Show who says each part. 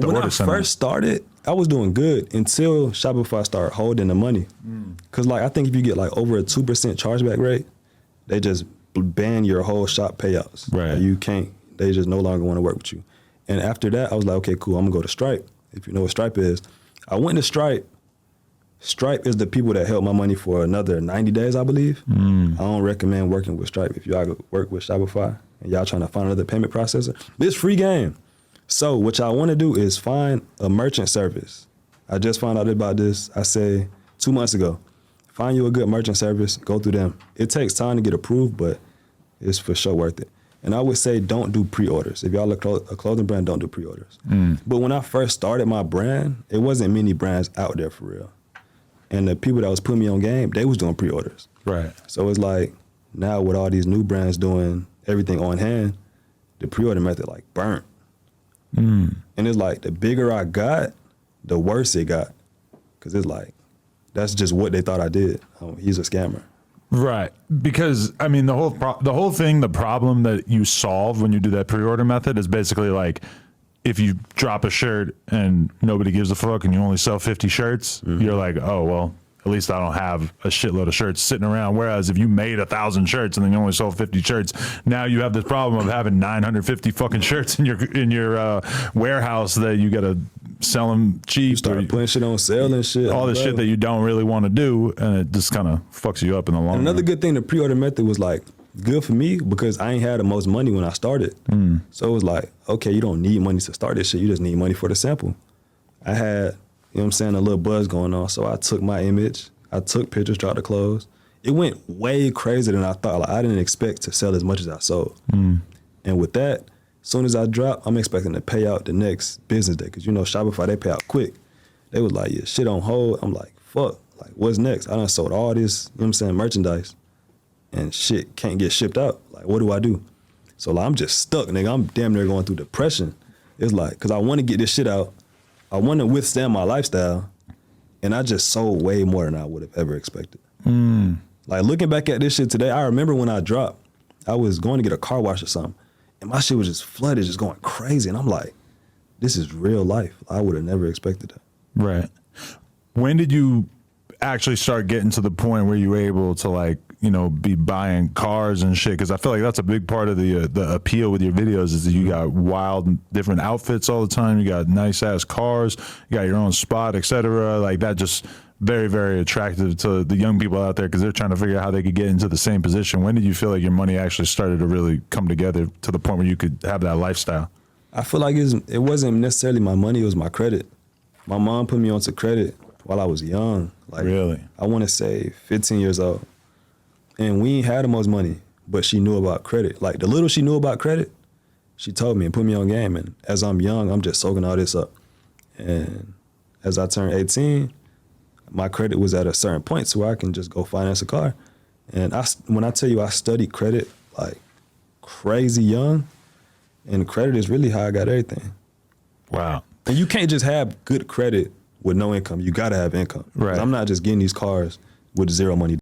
Speaker 1: when I first started, I was doing good until Shopify started holding the money. Cause like I think if you get like over a 2% chargeback rate, they just ban your whole shop payouts.
Speaker 2: Right.
Speaker 1: Like you can't. They just no longer want to work with you. And after that, I was like, okay, cool. I'm gonna go to Stripe. If you know what Stripe is, I went to Stripe. Stripe is the people that held my money for another 90 days, I believe. I don't recommend working with Stripe if y'all work with Shopify and y'all trying to find another payment processor. It's free game. So what y'all want to do is find a merchant service. I just found out about this, I say 2 months ago. Find you a good merchant service, go through them. It takes time to get approved, but it's for sure worth it. And I would say don't do pre-orders. If y'all are a clothing brand, don't do pre-orders. But when I first started my brand, it wasn't many brands out there for real. And the people that was putting me on game, they was doing pre-orders.
Speaker 2: Right.
Speaker 1: So it's like now with all these new brands doing everything on hand, the pre-order method like burnt. And it's like the bigger I got, the worse it got. Cause it's like, that's just what they thought I did. He's a scammer.
Speaker 2: Right. Because I mean, the problem that you solve when you do that pre-order method is basically like, if you drop a shirt and nobody gives a fuck and you only sell 50 shirts, you're like, oh, well, at least I don't have a shitload of shirts sitting around. Whereas if you made 1,000 shirts and then you only sold 50 shirts, now you have this problem of having 950 fucking shirts in your warehouse that you got to sell them cheap.
Speaker 1: You start putting shit on sale and shit.
Speaker 2: All the shit that you don't really want to do, and it just kind of fucks you up in the long run.
Speaker 1: Another good thing, the pre-order method was like, good for me because I ain't had the most money when I started. So it was like, okay, you don't need money to start this shit. You just need money for the sample. I had, you know what I'm saying, a little buzz going on. So I took my image, I took pictures, dropped the clothes. It went way crazier than I thought. Like I didn't expect to sell as much as I sold. And with that, as soon as I drop, I'm expecting to pay out the next business day. Cause you know, Shopify, they pay out quick. They was like, yeah, shit on hold. I'm like, fuck, like what's next? I done sold all this, you know what I'm saying, merchandise. And shit can't get shipped out. Like, what do I do? So like, I'm just stuck, nigga. I'm damn near going through depression. It's like, cause I want to get this shit out. I want to withstand my lifestyle. And I just sold way more than I would have ever expected. Like looking back at this shit today, I remember when I dropped, I was going to get a car wash or something. And my shit was just flooded, just going crazy. And I'm like, this is real life. I would have never expected that. Right.
Speaker 2: When did you actually start getting to the point where you were able to like, you know, be buying cars and shit? Because I feel like that's a big part of the appeal with your videos is that you got wild different outfits all the time. You got nice ass cars, you got your own spot, etc. Like that just very, very attractive to the young people out there because they're trying to figure out how they could get into the same position. When did you feel like your money actually started to really come together to the point where you could have that lifestyle?
Speaker 1: I feel like it wasn't necessarily my money, it was my credit. My mom put me onto credit while I was young. Like,
Speaker 2: really?
Speaker 1: I want to say 15 years old. And we ain't had the most money, but she knew about credit. Like the little she knew about credit, she told me and put me on game. And as I'm young, I'm just soaking all this up. And as I turned 18, my credit was at a certain point to where I can just go finance a car. And when I tell you I studied credit like crazy young, and credit is really how I got everything.
Speaker 2: Wow.
Speaker 1: And you can't just have good credit with no income. You gotta have income.
Speaker 2: Right.
Speaker 1: I'm not just getting these cars with zero money.